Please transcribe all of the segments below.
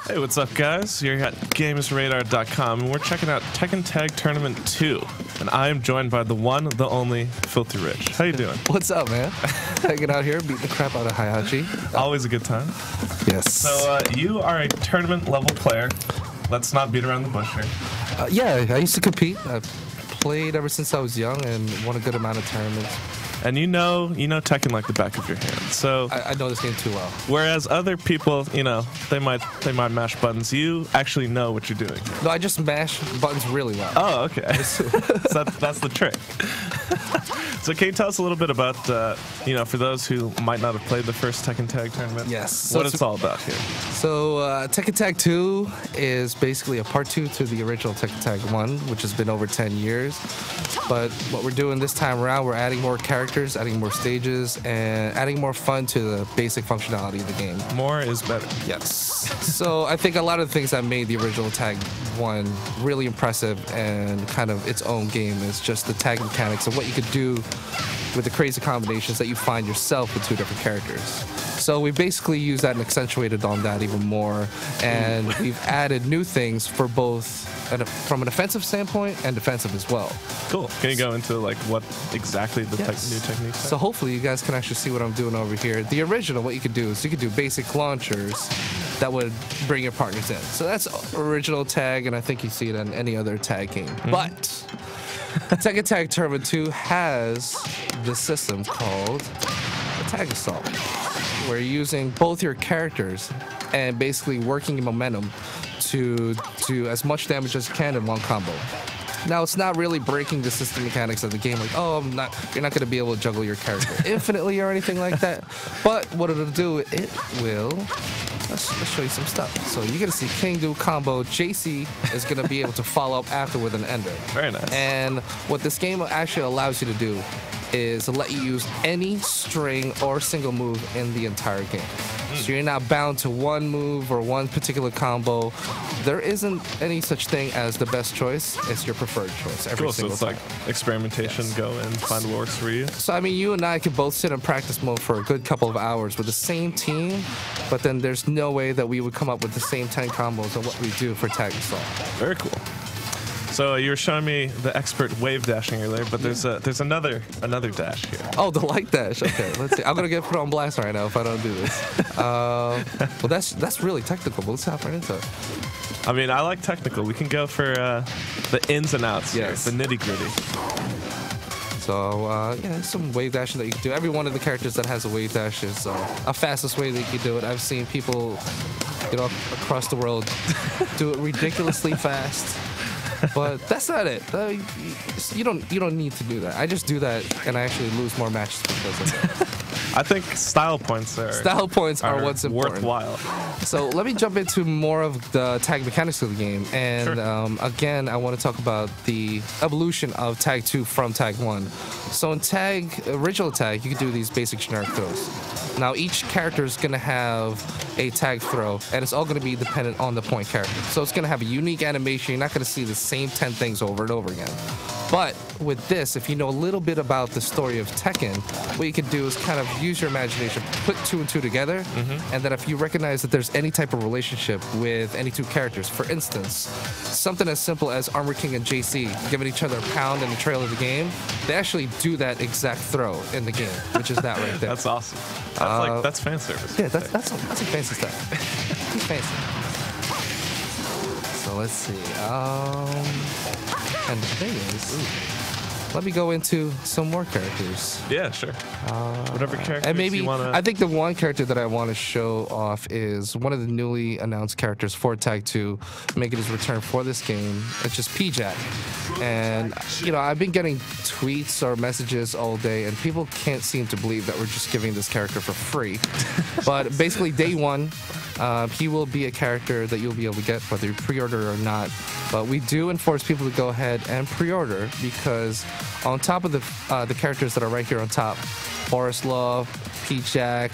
Hey, what's up, guys? You're at GamesRadar.com, and we're checking out Tekken Tag Tournament 2. And I am joined by the one, the only, Filthierich. How you doing? What's up, man? Hanging out here, beating the crap out of Hayachi. Always a good time. Yes. So, you are a tournament-level player. Let's not beat around the bush here. Yeah, I used to compete. I've played ever since I was young and won a good amount of tournaments. And you know Tekken like the back of your hand. So I know this game too well. Whereas other people, they might mash buttons, you actually know what you're doing. No, I just mash buttons really well. Oh, okay. So that's the trick. So can you tell us a little bit about, for those who might not have played the first Tekken Tag Tournament? Yes. What it's all about here. So Tekken Tag 2 is basically a part 2 to the original Tekken Tag 1, which has been over 10 years. But what we're doing this time around, we're adding more characters, adding more stages, and adding more fun to the basic functionality of the game. More is better. Yes. So I think a lot of the things that made the original Tag 1 really impressive and kind of its own game is just the tag mechanics and what you could do with the crazy combinations that you find yourself with two different characters. So we basically used that and accentuated on that even more, and we've added new things for both from an offensive standpoint and defensive as well. Cool. Can you go into like what exactly the new techniques are? So hopefully you guys can actually see what I'm doing over here. The original, what you could do is you could do basic launchers that would bring your partners in. So that's original tag, and I think you see it on any other tag game. But Tekken Tag Tournament 2 has this system called the Tag Assault, where you're using both your characters and basically working your momentum to do as much damage as you can in one combo. Now, it's not really breaking the system mechanics of the game, like, you're not going to be able to juggle your character infinitely or anything like that. But what it'll do, it will... Let's show you some stuff. So you're going to see King do combo. JC is going to be able to follow up after with an ender. Very nice. And what this game actually allows you to do is to let you use any string or single move in the entire game. So you're not bound to one move or one particular combo. There isn't any such thing as the best choice. It's your preferred choice every single time. So it's like experimentation, go and find what works for you. So I mean, you and I could both sit in practice mode for a good couple of hours with the same team, but then there's no way that we would come up with the same 10 combos of what we do for Tag Assault. Very cool. So you were showing me the expert wave dashing earlier, but there's another dash here. Oh, the light dash. Okay, let's see. I'm gonna get put on blast right now if I don't do this. Well, that's really technical, but let's hop right into it. I mean, I like technical. We can go for the ins and outs here, the nitty gritty. So some wave dashing that you can do. Every one of the characters that has a wave dash is a fastest way that you can do it. I've seen people, across the world do it ridiculously fast. But that's not it. You don't need to do that. I just do that, and I actually lose more matches because of it. I think style points are what's important. Worthwhile. So let me jump into more of the tag mechanics of the game, and again, I want to talk about the evolution of Tag 2 from Tag 1. So in original Tag, you can do these basic generic throws. Now each character is going to have a tag throw, and it's all going to be dependent on the point character. So it's going to have a unique animation. You're not going to see the same 10 things over and over again. But with this, if you know a little bit about the story of Tekken, what you can do is kind of use your imagination, put 2 and 2 together, and then if you recognize that there's any type of relationship with any two characters, for instance, something as simple as Armor King and JC giving each other a pound in the trail of the game, they actually do that exact throw in the game, which is that right there. That's awesome. That's fan service. Yeah, that's some fancy stuff. Fancy. So let's see. And the thing is, let me go into some more characters. Yeah, sure. Whatever characters and maybe you want to... I think the one character that I want to show off is one of the newly announced characters for Tag 2, making his return for this game. It's just P-Jack. And, I've been getting tweets or messages all day, and people can't seem to believe that we're just giving this character for free. But basically, day one, he will be a character that you'll be able to get whether you pre-order or not. But we do enforce people to go ahead and pre-order because on top of the characters that are right here on top, Forest Love, P-Jack,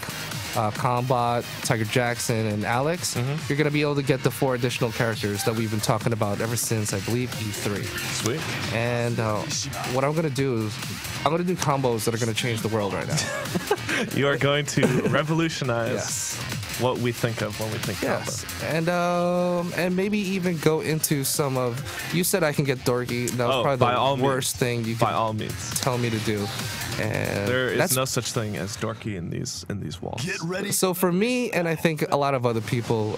Combat, Tiger Jackson, and Alex, you're going to be able to get the 4 additional characters that we've been talking about ever since, I believe, E3. Sweet. And what I'm going to do is I'm going to do combos that are going to change the world right now. You are going to revolutionize what we think of when we think Yes, combo. and maybe even go into some of. You said I can get dorky. That was probably the worst thing you by could all means tell me to do. And there is no such thing as dorky in these walls. Get ready. So for me, and I think a lot of other people,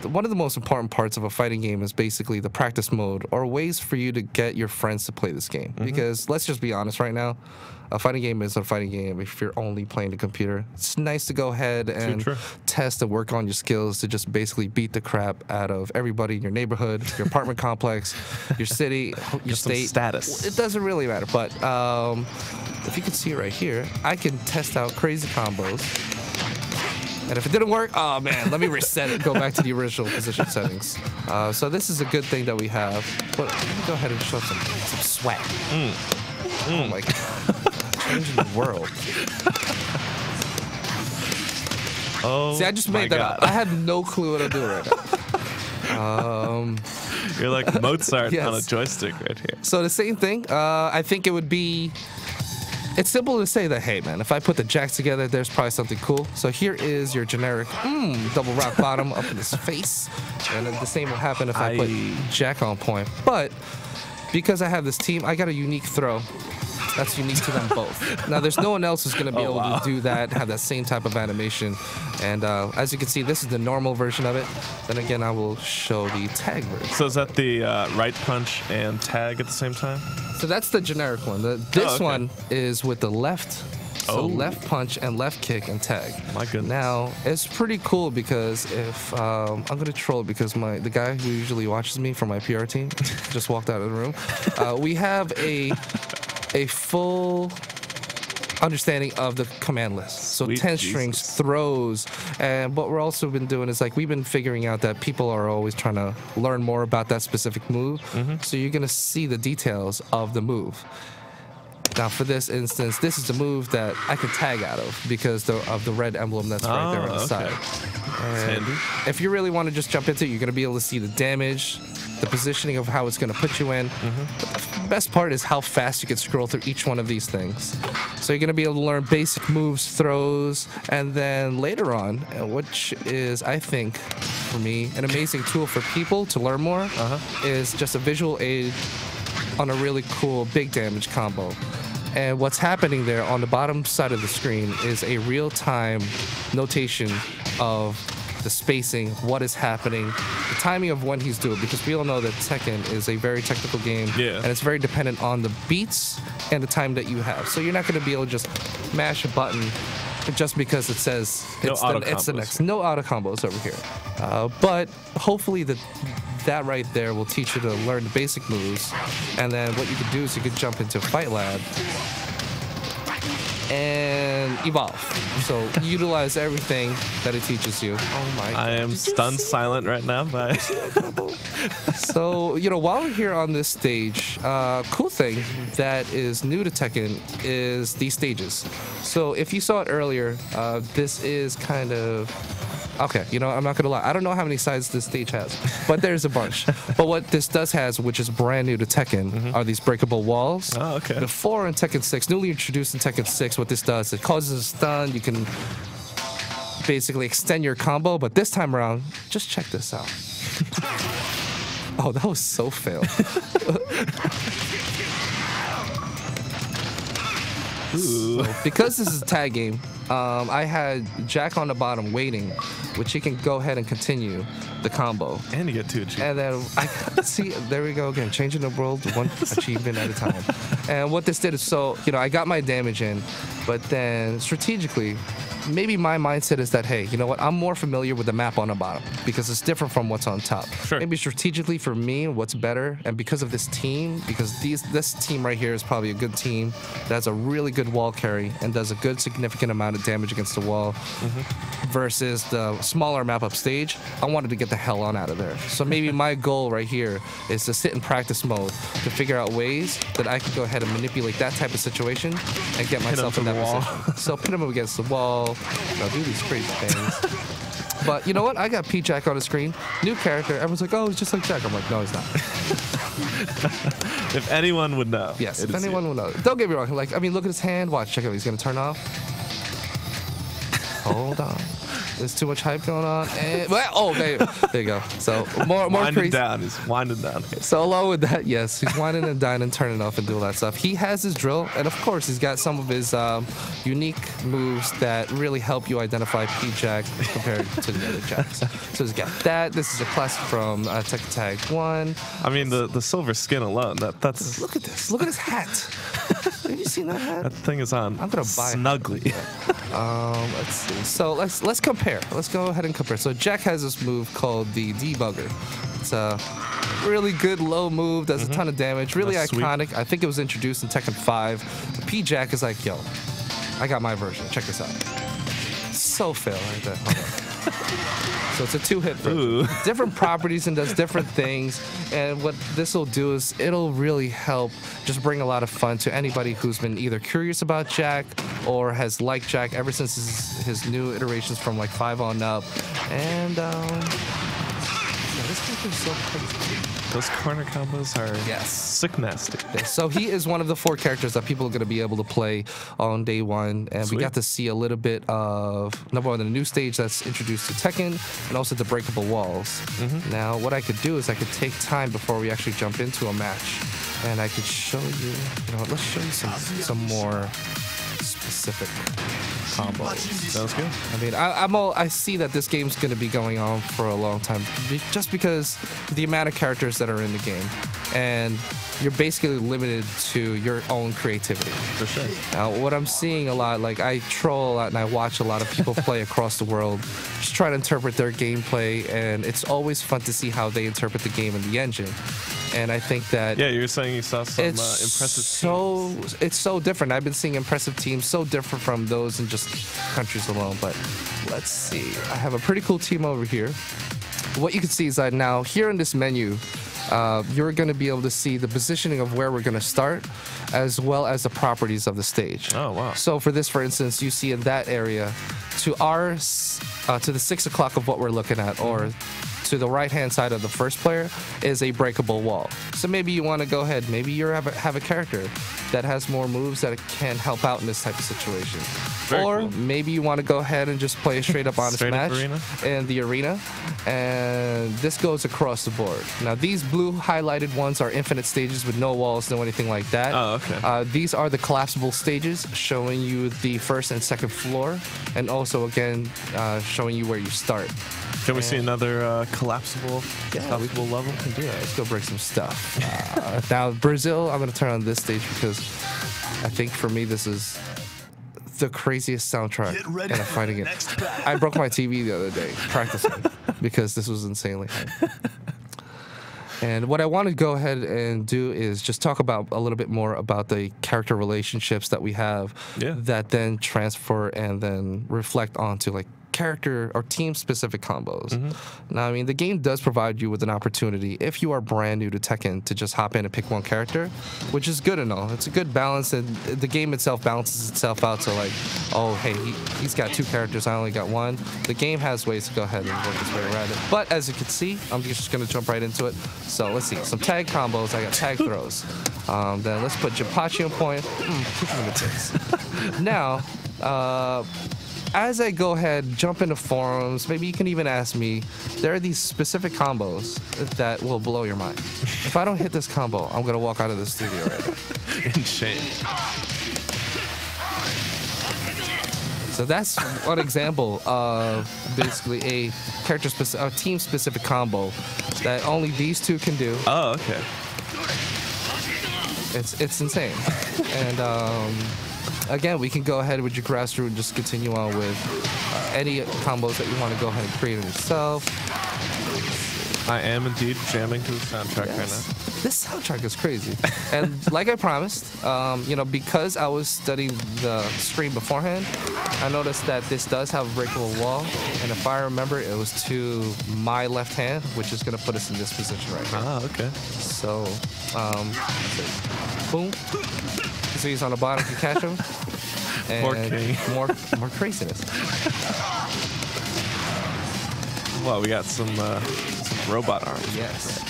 one of the most important parts of a fighting game is basically the practice mode or ways for you to get your friends to play this game. Because let's just be honest right now, a fighting game is a fighting game if you're only playing the computer. It's nice to go ahead and test and work on your skills to just basically beat the crap out of everybody in your neighborhood, your apartment complex, your city, your state. Status. It doesn't really matter, but if you can see right here, I can test out crazy combos. And if it didn't work, oh man, let me reset it, go back to the original position settings. So this is a good thing that we have. But let me go ahead and show some swag. Oh my god. Changing the world. Oh, see, I just made that up. I had no clue what I'm doing right now. You're like Mozart Yes. on a joystick right here. So the same thing. I think it would be. It's simple to say that, hey man, if I put the jacks together, there's probably something cool. So here is your generic double rock bottom up in his face. And then the same will happen if I put jack on point. But because I have this team, I got a unique throw. That's unique to them both. Now, there's no one else who's going to be able to do that, have that same type of animation. And as you can see, this is the normal version of it. Then again, I will show the tag version. So is that the right punch and tag at the same time? So that's the generic one. This one is with the left. So left punch and left kick and tag. My goodness. Now, it's pretty cool because if I'm going to troll because the guy who usually watches me from my PR team just walked out of the room. We have a full understanding of the command list. So Sweet 10 Jesus. strings, throws, and what we're also been doing is like we've been figuring out that people are always trying to learn more about that specific move. So you're gonna see the details of the move. Now for this instance, this is the move that I can tag out of because of the red emblem that's right there on the side. And if you really want to just jump into it, you're gonna be able to see the damage, the positioning of how it's going to put you in. But the best part is how fast you can scroll through each one of these things. So you're going to be able to learn basic moves, throws, and then later on, which is, I think, for me, an amazing tool for people to learn more, is just a visual aid on a really cool big damage combo. And what's happening there on the bottom side of the screen is a real-time notation of the spacing, what is happening, the timing of when he's doing it, because we all know that Tekken is a very technical game, and it's very dependent on the beats and the time that you have. So you're not going to be able to just mash a button just because it says it's the next. No auto combos over here. But hopefully that right there will teach you to learn the basic moves, and then what you can do is you can jump into Fight Lab and evolve. So utilize everything that it teaches you. Oh my god. I am stunned silent right now. So, while we're here on this stage, cool thing that is new to Tekken is these stages. So if you saw it earlier, this is kind of... Okay, I'm not gonna lie. I don't know how many sides this stage has, but there's a bunch. But what this does has, which is brand new to Tekken, are these breakable walls. Oh, okay. Before in Tekken 6, newly introduced in Tekken 6, what this does, it causes a stun. You can basically extend your combo, but this time around, just check this out. Oh, that was so fail. So, because this is a tag game, I had Jack on the bottom waiting, which he can go ahead and continue the combo. And you get 2 achievements. And then I see, there we go again, changing the world one achievement at a time. And what this did is, so, I got my damage in, but then strategically, maybe my mindset is that, hey, you know what? I'm more familiar with the map on the bottom because it's different from what's on top. Sure. Maybe strategically for me, what's better, and because of this team, because this team right here is probably a good team that has a really good wall carry and does a good significant amount of damage against the wall versus the smaller map upstage, I wanted to get the hell on out of there. So maybe my goal right here is to sit in practice mode to figure out ways that I can go ahead and manipulate that type of situation and get myself in that position. So put him against the wall, do these crazy things. But you know what? I got Pete Jack on the screen. New character. Everyone's like, oh, it's just like Jack. I'm like, no, he's not. If anyone would know. Yes, if anyone would know. Don't get me wrong. Like, look at his hand. Watch. Check it out. He's going to turn off. Hold on. There's too much hype going on. And, well, oh, there you go. So more winding crazy. down. He's winding down. So along with that, yes, he's winding and dining, turning off, and doing that stuff. He has his drill, and of course, he's got some of his unique moves that really help you identify P-Jack compared to the other Jacks. So he's got that. This is a classic from Tekken Tag 1. I mean, the silver skin alone. That's. Look at this. Look at his hat. Have you seen that hat? That thing is on. I'm gonna buy snugly. Let's see. So let's compare. Let's go ahead and compare. So Jack has this move called the Debugger. It's a really good low move. Does a ton of damage. Really That's iconic. sweet. I think it was introduced in Tekken 5. The P-Jack is like, yo, I got my version. Check this out. So fail right there. Hold on. So it's a 2-hit version. Different properties and does different things. And what this will do is it'll really help just bring a lot of fun to anybody who's been either curious about Jack or has liked Jack ever since his new iterations from like 5 on up. And this character is so crazy. Those corner combos are sick nasty. Yeah, so he is one of the 4 characters that people are going to be able to play on day 1. And Sweet. we got to see a little bit of, number one, the new stage that's introduced to Tekken, and also the breakable walls. Now, what I could do is I could take time before we actually jump into a match. And I could show you, let's show you some more specific combos. Sounds good. I mean, I see that this game's going to be going on for a long time, just because the amount of characters that are in the game, and you're basically limited to your own creativity. For sure. Now, what I'm seeing a lot, like I troll a lot and I watch a lot of people play across the world, just try to interpret their gameplay, and it's always fun to see how they interpret the game and the engine. And I think that Yeah, you were saying you saw some impressive teams. It's so different. I've been seeing impressive teams so different from those in just countries alone. But let's see. I have a pretty cool team over here. What you can see is that now here in this menu, you're going to be able to see the positioning of where we're going to start, as well as the properties of the stage. Oh, wow. So for this, for instance, you see in that area, to the 6 o'clock of what we're looking at, or to the right-hand side of the first player, is a breakable wall. So maybe you want to go ahead, maybe you have a character that has more moves that can help out in this type of situation. Very or cool. maybe you want to go ahead and just play a straight-up honest Straight up match arena? in the arena. And this goes across the board. Now, these blue highlighted ones are infinite stages with no walls, no anything like that. Oh, okay. These are the collapsible stages, showing you the first and second floor, and also, again, showing you where you start. Can we see another collapsible level? We can do that. Let's go break some stuff. Now, Brazil, I'm going to turn on this stage because I think for me this is the craziest soundtrack in a fighting game. I broke my TV the other day practicing because this was insanely high. And what I want to go ahead and do is just talk about a little bit more about the character relationships that we have that then transfer and then reflect onto like character or team specific combos. Now, I mean, the game does provide you with an opportunity if you are brand new to Tekken to just hop in and pick one character, which is good and all. It's a good balance, and the game itself balances itself out to like, oh, hey, he's got 2 characters, I only got 1. The game has ways to go ahead and work its way around it. But as you can see, I'm just going to jump right into it. So let's see, some tag combos. I got tag throws. Then let's put Jimpachi on point. Kicking in the tits. Now, as I go ahead, jump into forums, maybe you can even ask me, there are these specific combos that will blow your mind. If I don't hit this combo, I'm going to walk out of the studio right now. In shame. So that's one example of basically a team-specific combo that only these 2 can do. Oh, okay. It's insane. And again, we can go ahead with your grassroots and just continue on with any combos that you want to go ahead and create it yourself. I am indeed jamming to the soundtrack right now. This soundtrack is crazy. And like I promised, because I was studying the stream beforehand, I noticed that this does have a breakable wall. And if I remember, it was to my left hand, which is going to put us in this position right now. Ah, okay. So, boom. So he's on the bottom, you catch him. And more craziness. Well, we got some robot arms. Yes.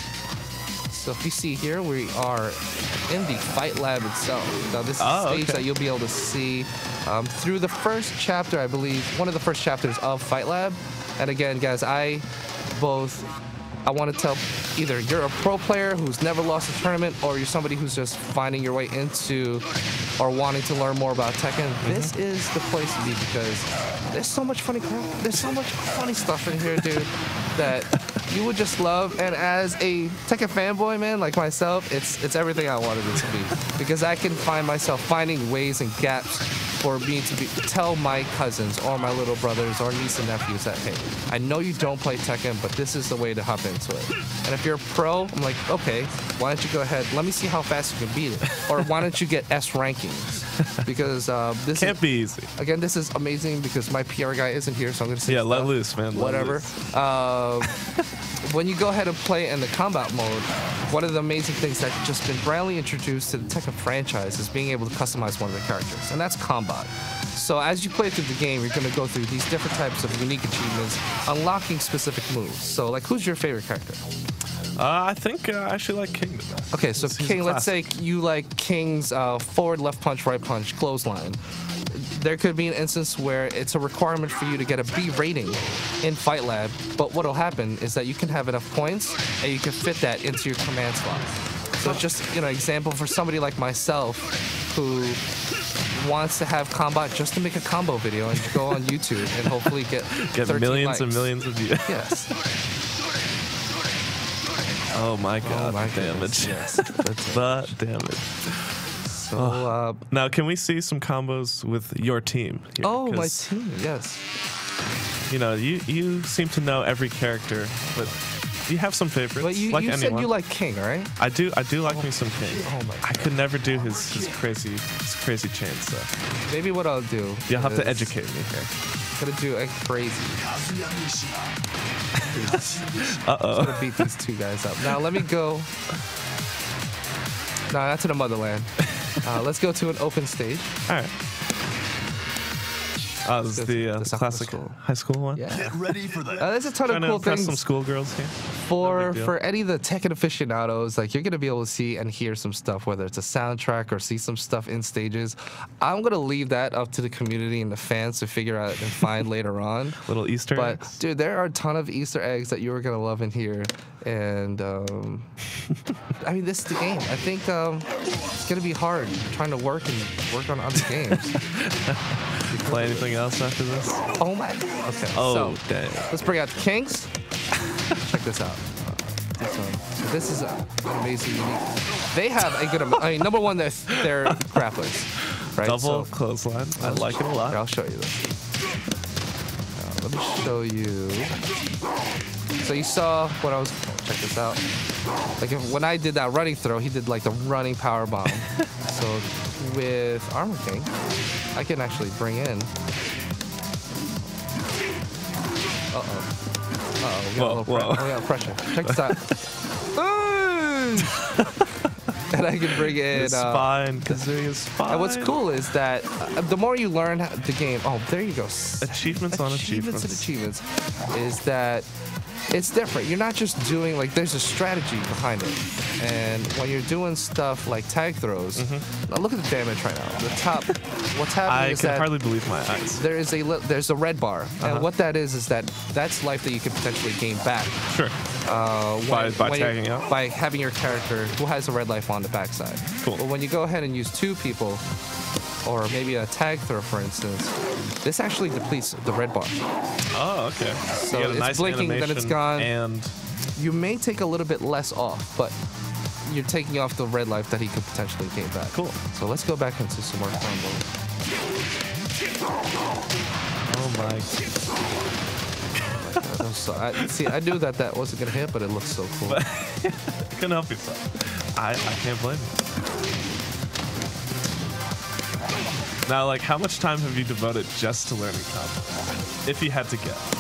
So if you see here, we are in the Fight Lab itself. Now this is a stage that you'll be able to see through the first chapter, I believe, one of the first chapters of Fight Lab. And again, guys, I want to tell either you're a pro player who's never lost a tournament, or you're somebody who's just finding your way into or wanting to learn more about Tekken. This is the place to be, because there's so much funny crap. There's so much funny stuff in here, dude, that you would just love. And as a Tekken fanboy, man, like myself, it's everything I wanted it to be, because I can find myself finding ways and gaps for me to tell my cousins or my little brothers or niece and nephews that, hey, I know you don't play Tekken, but this is the way to hop into it. And if you're a pro, I'm like, okay, why don't you go ahead? Let me see how fast you can beat it. Or why don't you get S rankings? Because this can't be easy. Again, this is amazing because my PR guy isn't here, so I'm going to say let loose, man. Whatever. When you go ahead and play in the combat mode, one of the amazing things that's just been brandly introduced to the Tekken franchise is being able to customize one of the characters, and that's combat. So as you play through the game, you're going to go through these different types of unique achievements, unlocking specific moves. So, like, who's your favorite character? I think I actually like King the best. Okay, so King, let's say you like King's forward, left punch, right punch, clothesline. There could be an instance where it's a requirement for you to get a B rating in Fight Lab, but what'll happen is that you can have enough points and you can fit that into your command slot. So it's just, you know, example for somebody like myself who wants to have combat just to make a combo video and go on YouTube and hopefully get millions likes. and millions of views. Yes. Oh my god, damage. Yes. The damage. So, now, can we see some combos with your team? Here? Oh, my team, yes. You know, you seem to know every character, but you have some favorites. But you said you like King, right? I do like me some King. Oh my god. I could never do his crazy chain stuff. Maybe what I'll do. You'll have to educate me here. I'm gonna do a crazy. Uh-oh. I'm gonna beat these two guys up. Now let me go. No, not to the motherland. Let's go to an open stage. All right. This is the classic high school one. Yeah. Get ready for the. There's a ton of cool things. Some schoolgirls here. For any of the Tekken aficionados, like, you're gonna be able to see and hear some stuff, whether it's a soundtrack or see some stuff in stages. I'm gonna leave that up to the community and the fans to figure out and find later on. Little Easter eggs. But dude, there are a ton of Easter eggs that you are gonna love in here, and I mean, this is the game. I think it's gonna be hard trying to work on other games. Play anything else after this? Oh my. Okay. Oh, so, dang. let's bring out the Kings. Check this out. This is an amazing. They have a good amount. I mean, number one, they're grapplers, right? Double clothesline. I like it a lot. Here, I'll show you this. Let me show you. So you saw what I was. Check this out. Like, when I did that running throw, he did like the running power bomb. So with Armor King, I can actually bring in. We got pressure. Check this out. And I can bring in spine, Kazuya's spine. And what's cool is that the more you learn the game, there you go. Achievements on achievements. Is that it's different. You're not just doing, like, there's a strategy behind it. And when you're doing stuff like tag throws, now look at the damage right now. The top, what's happening is that I can hardly believe my eyes. There's a red bar, and what that is that's life that you can potentially gain back. Sure. By tagging out? By having your character who has a red life on the backside. Cool. But when you go ahead and use two people, or maybe a tag throw, for instance, this actually depletes the red bar. Oh, okay. So you get a it's nice blinking, then it's gone. And you may take a little bit less off, but you're taking off the red life that he could potentially gain back. Cool. So let's go back into some more combos. Oh my. I knew that wasn't gonna hit, but it looks so cool. You couldn't help yourself. I can't blame you. Now, like, how much time have you devoted just to learning combos? If you had to guess.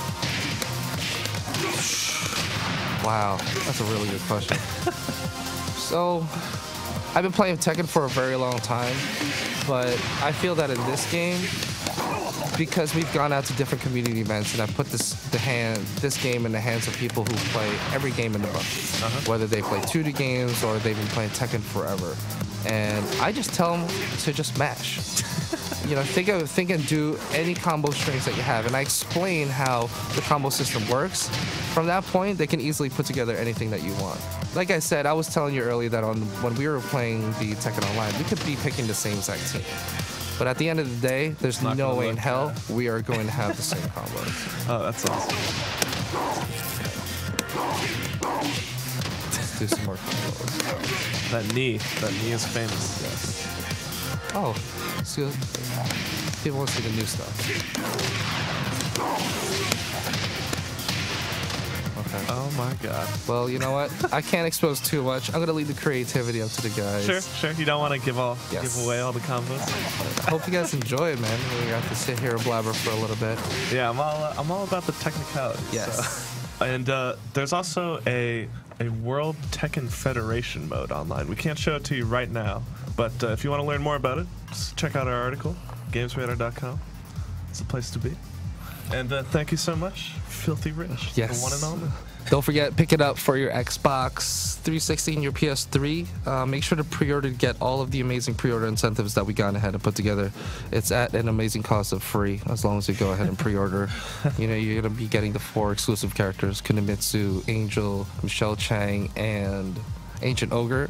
Wow, that's a really good question. So, I've been playing Tekken for a very long time, but I feel that in this game, because we've gone out to different community events, and I put this game in the hands of people who play every game in the book, whether they play 2D games or they've been playing Tekken forever. And I just tell them to just mash. You know, think and do any combo strings that you have, and I explain how the combo system works. From that point, they can easily put together anything that you want. Like I said, I was telling you earlier that when we were playing the Tekken Online, we could be picking the same exact team. But at the end of the day, there's no way in hell we are going to have the same combos. Oh, that's awesome. Let's do some more combos. That knee is famous. Yes. Oh, so people want to see the new stuff. Okay. Oh my God. Well, you know what? I can't expose too much. I'm gonna leave the creativity up to the guys. Sure. You don't want to give away all the combos. I hope you guys enjoy it, man. We got to sit here and blabber for a little bit. Yeah, I'm all about the technicalities. Yes. So. And there's also a World Tekken Federation mode online. We can't show it to you right now, but if you want to learn more about it, just check out our article, gamesradar.com. It's the place to be. And thank you so much, Filthierich, yes. the one and only. Don't forget, pick it up for your Xbox 360 and your PS3. Make sure to pre-order to get all of the amazing pre-order incentives that we gone ahead and put together. It's at an amazing cost of free, as long as you go ahead and pre-order. You know, you're going to be getting the 4 exclusive characters, Kunimitsu, Angel, Michelle Chang, and Ancient Ogre,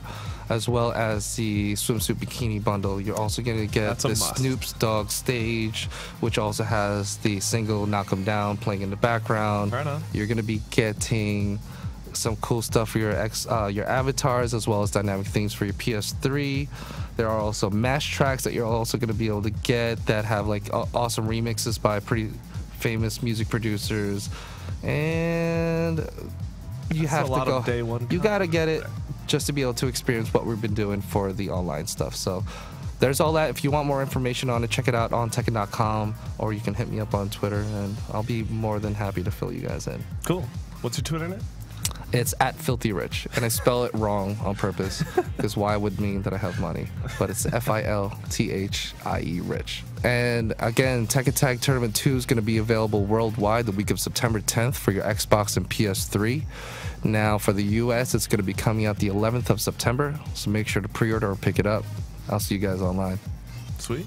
as well as the swimsuit bikini bundle. You're also going to get the Snoop's Dogg stage, which also has the single Knock 'Em Down playing in the background. Right on. You're going to be getting some cool stuff for your avatars, as well as dynamic things for your PS3. There are also mash tracks that you're also going to be able to get that have like awesome remixes by pretty famous music producers. And you have to go. Day one you got to get it just to be able to experience what we've been doing for the online stuff. So there's all that. If you want more information on it, check it out on Tekken.com, or you can hit me up on Twitter, and I'll be more than happy to fill you guys in. Cool. What's your Twitter name? It's at Filthierich, and I spell it wrong on purpose because why would mean that I have money, but it's Filthie Rich. And again, Tekken Tag Tournament 2 is going to be available worldwide the week of September 10th for your Xbox and PS3. Now for the US, it's going to be coming out the 11th of September, so make sure to pre-order or pick it up. I'll see you guys online. Sweet.